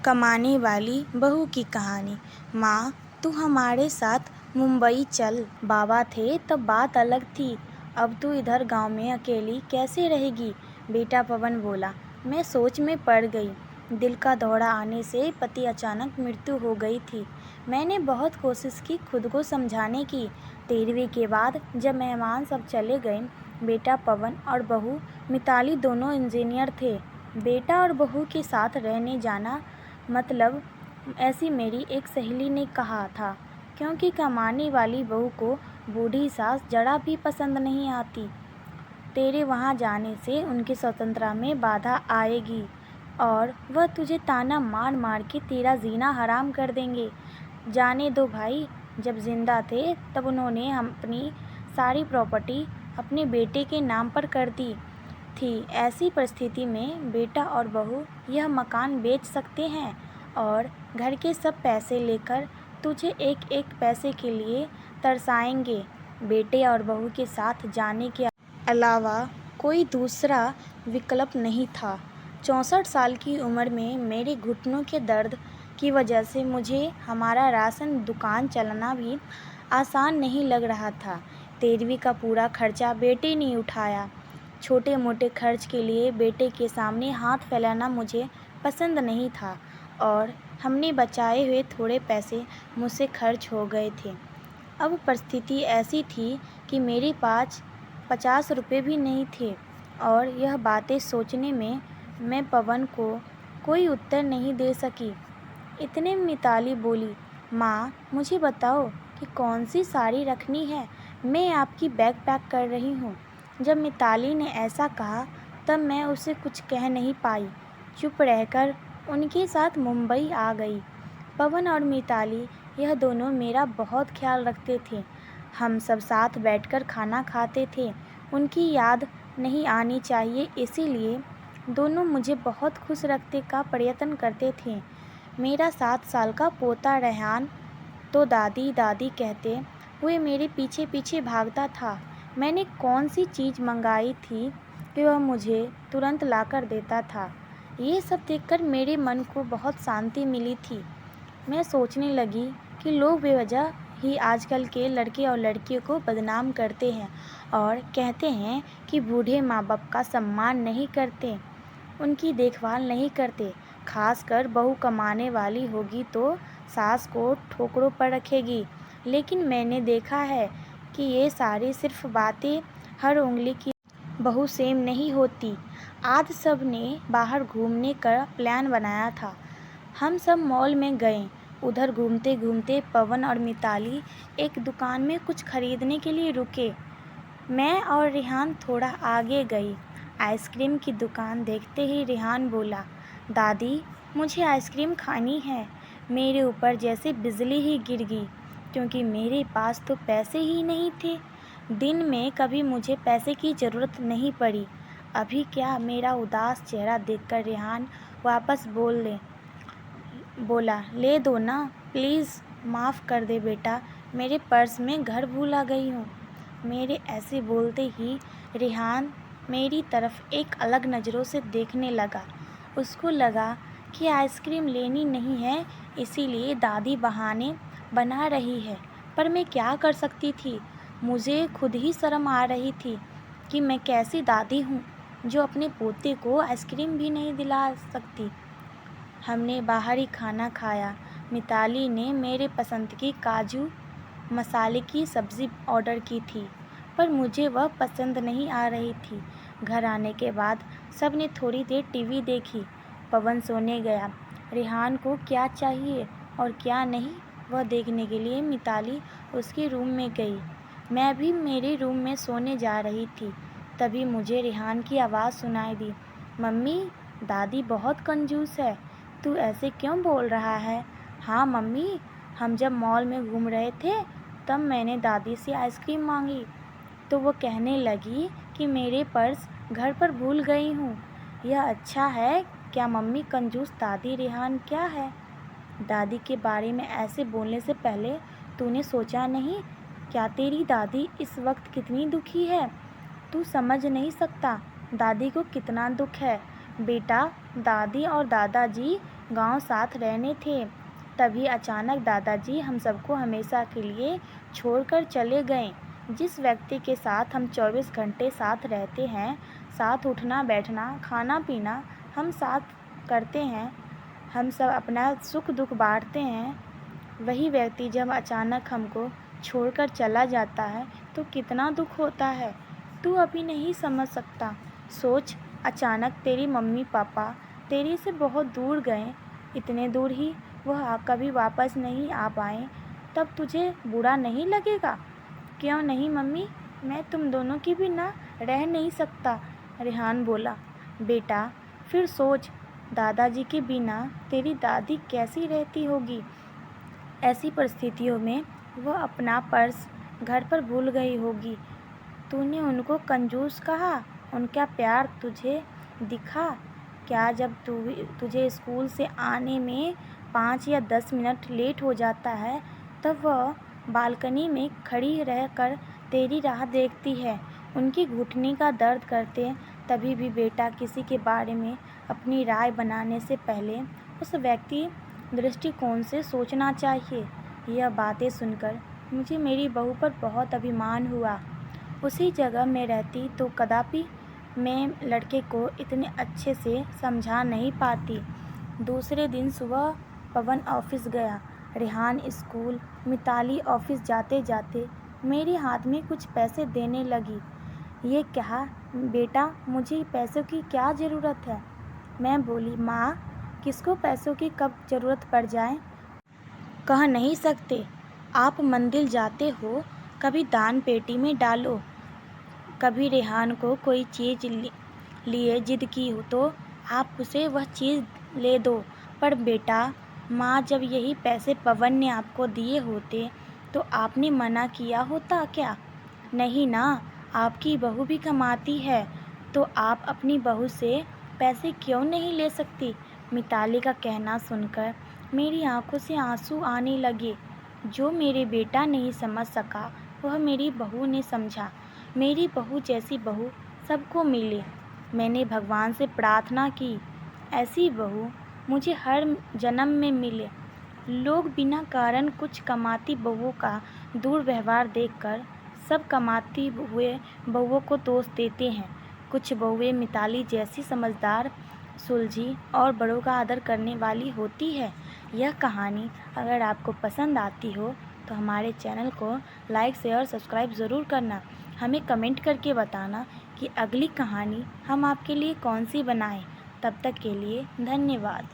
कमाने वाली बहू की कहानी। माँ, तू हमारे साथ मुंबई चल। बाबा थे तब बात अलग थी, अब तू इधर गांव में अकेली कैसे रहेगी? बेटा पवन बोला। मैं सोच में पड़ गई। दिल का दौरा आने से पति अचानक मृत्यु हो गई थी। मैंने बहुत कोशिश की खुद को समझाने की। 13वीं के बाद जब मेहमान सब चले गए, बेटा पवन और बहू मिताली दोनों इंजीनियर थे। बेटा और बहू के साथ रहने जाना मतलब, ऐसी मेरी एक सहेली ने कहा था, क्योंकि कमाने वाली बहू को बूढ़ी सास जरा भी पसंद नहीं आती। तेरे वहाँ जाने से उनकी स्वतंत्रता में बाधा आएगी और वह तुझे ताना मार मार के तेरा जीना हराम कर देंगे। जाने दो भाई, जब जिंदा थे तब उन्होंने अपनी सारी प्रॉपर्टी अपने बेटे के नाम पर कर दी थी। ऐसी परिस्थिति में बेटा और बहू यह मकान बेच सकते हैं और घर के सब पैसे लेकर तुझे एक एक पैसे के लिए तरसाएंगे। बेटे और बहू के साथ जाने के अलावा कोई दूसरा विकल्प नहीं था। 64 साल की उम्र में मेरे घुटनों के दर्द की वजह से मुझे हमारा राशन दुकान चलाना भी आसान नहीं लग रहा था। 13वीं का पूरा खर्चा बेटे ने उठाया। छोटे मोटे खर्च के लिए बेटे के सामने हाथ फैलाना मुझे पसंद नहीं था और हमने बचाए हुए थोड़े पैसे मुझसे खर्च हो गए थे। अब परिस्थिति ऐसी थी कि मेरे पास 50 रुपये भी नहीं थे और यह बातें सोचने में मैं पवन को कोई उत्तर नहीं दे सकी। इतने में मिताली बोली, माँ मुझे बताओ कि कौन सी साड़ी रखनी है, मैं आपकी बैग पैक कर रही हूँ। जब मिताली ने ऐसा कहा तब मैं उसे कुछ कह नहीं पाई, चुप रहकर उनके साथ मुंबई आ गई। पवन और मिताली यह दोनों मेरा बहुत ख्याल रखते थे। हम सब साथ बैठकर खाना खाते थे। उनकी याद नहीं आनी चाहिए, इसीलिए दोनों मुझे बहुत खुश रखने का प्रयत्न करते थे। मेरा 7 साल का पोता रेहान तो दादी दादी कहते हुए मेरे पीछे पीछे भागता था। मैंने कौन सी चीज़ मंगाई थी कि वह मुझे तुरंत लाकर देता था। ये सब देखकर मेरे मन को बहुत शांति मिली थी। मैं सोचने लगी कि लोग बेवजह ही आजकल के लड़के और लड़कियों को बदनाम करते हैं और कहते हैं कि बूढ़े माँ बाप का सम्मान नहीं करते, उनकी देखभाल नहीं करते। खासकर बहू कमाने वाली होगी तो सास को ठोकरों पर रखेगी। लेकिन मैंने देखा है कि ये सारी सिर्फ बातें, हर उंगली की बहू सेम नहीं होती। आज सब ने बाहर घूमने का प्लान बनाया था। हम सब मॉल में गए। उधर घूमते घूमते पवन और मिताली एक दुकान में कुछ खरीदने के लिए रुके। मैं और रेहान थोड़ा आगे गई। आइसक्रीम की दुकान देखते ही रेहान बोला, दादी मुझे आइसक्रीम खानी है। मेरे ऊपर जैसे बिजली ही गिर गई, क्योंकि मेरे पास तो पैसे ही नहीं थे। दिन में कभी मुझे पैसे की ज़रूरत नहीं पड़ी। अभी क्या? मेरा उदास चेहरा देखकर रेहान वापस बोला, ले दो ना प्लीज़, माफ़ कर दे बेटा, मेरे पर्स में घर भूला गई हूँ। मेरे ऐसे बोलते ही रेहान मेरी तरफ एक अलग नज़रों से देखने लगा। उसको लगा कि आइसक्रीम लेनी नहीं है, इसीलिए दादी बहाने बना रही है। पर मैं क्या कर सकती थी? मुझे खुद ही शर्म आ रही थी कि मैं कैसी दादी हूँ जो अपने पोते को आइसक्रीम भी नहीं दिला सकती। हमने बाहर ही खाना खाया। मिताली ने मेरे पसंद की काजू मसाले की सब्ज़ी ऑर्डर की थी, पर मुझे वह पसंद नहीं आ रही थी। घर आने के बाद सब ने थोड़ी देर टीवी देखी। पवन सोने गया। रेहान को क्या चाहिए और क्या नहीं, वह देखने के लिए मिताली उसके रूम में गई। मैं भी मेरे रूम में सोने जा रही थी, तभी मुझे रेहान की आवाज़ सुनाई दी, मम्मी दादी बहुत कंजूस है, तू ऐसे क्यों बोल रहा है? हाँ मम्मी, हम जब मॉल में घूम रहे थे तब मैंने दादी से आइसक्रीम मांगी तो वो कहने लगी कि मेरे पर्स घर पर भूल गई हूँ। यह अच्छा है क्या मम्मी? कंजूस दादी रेहान क्या है? दादी के बारे में ऐसे बोलने से पहले तूने सोचा नहीं क्या तेरी दादी इस वक्त कितनी दुखी है? तू समझ नहीं सकता दादी को कितना दुख है। बेटा, दादी और दादाजी गांव साथ रहने थे। तभी अचानक दादाजी हम सबको हमेशा के लिए छोड़कर चले गए। जिस व्यक्ति के साथ हम 24 घंटे साथ रहते हैं, साथ उठना बैठना खाना पीना हम साथ करते हैं, हम सब अपना सुख दुख बांटते हैं, वही व्यक्ति जब अचानक हमको छोड़कर चला जाता है तो कितना दुख होता है। तू अभी नहीं समझ सकता। सोच, अचानक तेरी मम्मी पापा तेरे से बहुत दूर गए, इतने दूर ही वह कभी वापस नहीं आ पाए, तब तुझे बुरा नहीं लगेगा? क्यों नहीं मम्मी, मैं तुम दोनों के बिना रह नहीं सकता, रेहान बोला। बेटा, फिर सोच, दादाजी के बिना तेरी दादी कैसी रहती होगी? ऐसी परिस्थितियों में वह अपना पर्स घर पर भूल गई होगी। तूने उनको कंजूस कहा, उनका प्यार तुझे दिखा क्या जब तुझे स्कूल से आने में 5 या 10 मिनट लेट हो जाता है, तब वह बालकनी में खड़ी रहकर तेरी राह देखती है, उनकी घुटने का दर्द करते। तभी भी बेटा, किसी के बारे में अपनी राय बनाने से पहले उस व्यक्ति दृष्टिकोण से सोचना चाहिए। यह बातें सुनकर मुझे मेरी बहू पर बहुत अभिमान हुआ। उसी जगह में रहती तो कदापि मैं लड़के को इतने अच्छे से समझा नहीं पाती। दूसरे दिन सुबह पवन ऑफिस गया, रेहान स्कूल, मिताली ऑफिस जाते जाते मेरे हाथ में कुछ पैसे देने लगी। ये कहा, बेटा मुझे पैसों की क्या ज़रूरत है? मैं बोली, माँ, किसको पैसों की कब ज़रूरत पड़ जाए कह नहीं सकते। आप मंदिर जाते हो, कभी दान पेटी में डालो, कभी रेहान को कोई चीज़ लिए जिद की हो तो आप उसे वह चीज़ ले दो। पर बेटा, माँ, जब यही पैसे पवन ने आपको दिए होते तो आपने मना किया होता क्या? नहीं ना, आपकी बहू भी कमाती है, तो आप अपनी बहू से पैसे क्यों नहीं ले सकती? मिताली का कहना सुनकर मेरी आंखों से आंसू आने लगे। जो मेरे बेटा नहीं समझ सका, वह मेरी बहू ने समझा। मेरी बहू जैसी बहू सबको मिले। मैंने भगवान से प्रार्थना की, ऐसी बहू मुझे हर जन्म में मिले। लोग बिना कारण कुछ कमाती बहुओं का दुर्व्यवहार देखकर सब कमाती हुए बहुओं को दोष देते हैं। कुछ बहुएं मिताली जैसी समझदार, सुलझी और बड़ों का आदर करने वाली होती है। यह कहानी अगर आपको पसंद आती हो तो हमारे चैनल को लाइक शेयर सब्सक्राइब ज़रूर करना। हमें कमेंट करके बताना कि अगली कहानी हम आपके लिए कौन सी बनाएं। तब तक के लिए धन्यवाद।